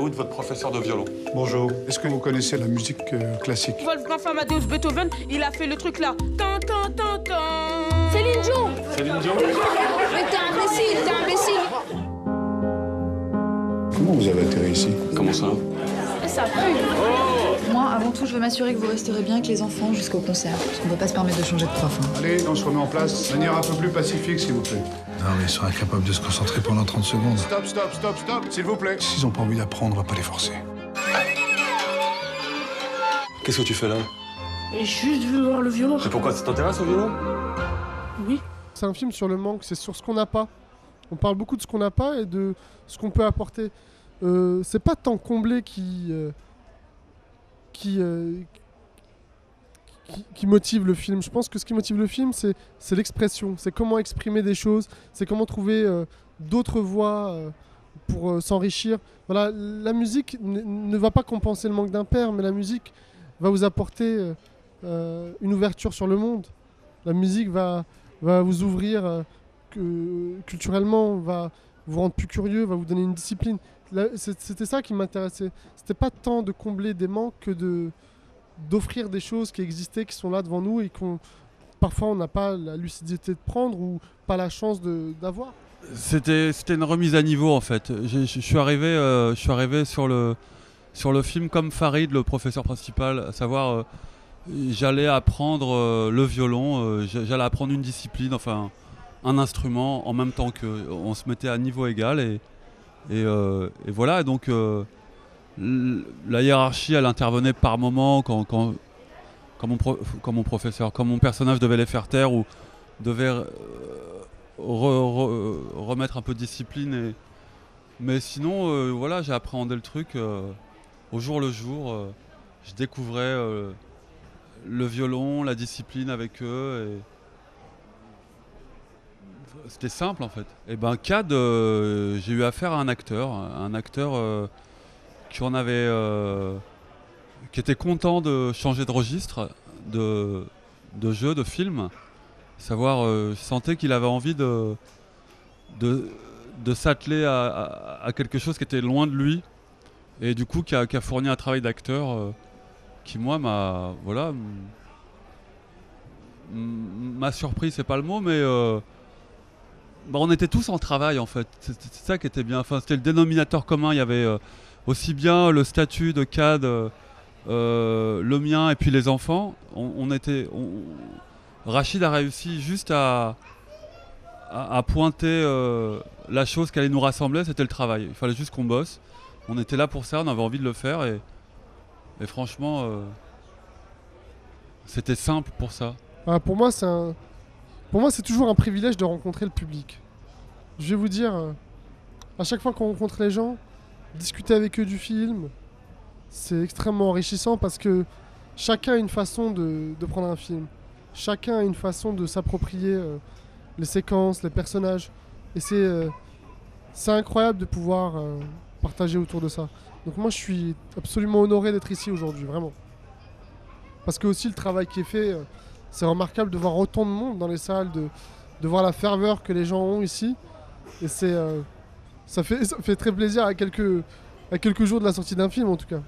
Mahmoud, votre professeur de violon. Bonjour. Est-ce que vous connaissez la musique classique? Wolfgang Amadeus Beethoven, il a fait le truc là. Tan, tan, tan, tan. Céline Dion. Céline Dion? Mais t'es imbécile. Comment vous avez atterri ici? Comment ça? Ça pue. Moi, avant tout, je veux m'assurer que vous resterez bien avec les enfants jusqu'au concert. Parce qu'on ne peut pas se permettre de changer de prof. Allez, on se remet en place. De manière un peu plus pacifique, s'il vous plaît. Non, mais ils sont incapables de se concentrer pendant 30 secondes. Stop, s'il vous plaît. S'ils n'ont pas envie d'apprendre, on va pas les forcer. Qu'est-ce que tu fais là? Et juste vu voir le violon. Et pourquoi ça t'intéresse au violon? Oui. C'est un film sur le manque, c'est sur ce qu'on n'a pas. On parle beaucoup de ce qu'on n'a pas et de ce qu'on peut apporter. C'est pas tant combler qui motive le film. Je pense que ce qui motive le film, c'est l'expression. C'est comment exprimer des choses, c'est comment trouver d'autres voies pour s'enrichir. Voilà, la musique ne va pas compenser le manque d'un père, mais la musique va vous apporter une ouverture sur le monde. La musique va vous ouvrir culturellement, va vous rendre plus curieux, va vous donner une discipline. C'était ça qui m'intéressait. C'était pas tant de combler des manques que d'offrir des choses qui existaient, qui sont là devant nous et qu'on parfois on n'a pas la lucidité de prendre ou pas la chance d'avoir. C'était une remise à niveau en fait. Je suis arrivé sur le film comme Farid, le professeur principal, à savoir j'allais apprendre le violon, j'allais apprendre une discipline, enfin un instrument en même temps qu'on se mettait à niveau égal et voilà. Donc la hiérarchie, elle intervenait par moment quand mon professeur, quand mon personnage devait les faire taire ou devait remettre un peu de discipline. Mais sinon, voilà, j'ai appréhendé le truc au jour le jour. Je découvrais le violon, la discipline avec eux. C'était simple en fait. Et ben CAD, j'ai eu affaire à un acteur qui était content de changer de registre, de jeu, de film. Savoir, je sentais qu'il avait envie de s'atteler à quelque chose qui était loin de lui. Et du coup, qui a fourni un travail d'acteur qui, moi, m'a surpris, c'est pas le mot, mais on était tous en travail en fait. C'est ça qui était bien. Enfin, c'était le dénominateur commun. Il y avait aussi bien le statut de CAD, le mien et puis les enfants. Rachid a réussi juste à pointer la chose qui allait nous rassembler, c'était le travail. Il fallait juste qu'on bosse. On était là pour ça, on avait envie de le faire et franchement, c'était simple pour ça. Pour moi, c'est toujours un privilège de rencontrer le public. Je vais vous dire, à chaque fois qu'on rencontre les gens, discuter avec eux du film, c'est extrêmement enrichissant parce que chacun a une façon de prendre un film. Chacun a une façon de s'approprier les séquences, les personnages. Et c'est incroyable de pouvoir partager autour de ça. Donc moi, je suis absolument honoré d'être ici aujourd'hui, vraiment. Parce que aussi, le travail qui est fait, c'est remarquable de voir autant de monde dans les salles, de voir la ferveur que les gens ont ici. Et ça fait très plaisir à quelques jours de la sortie d'un film, en tout cas.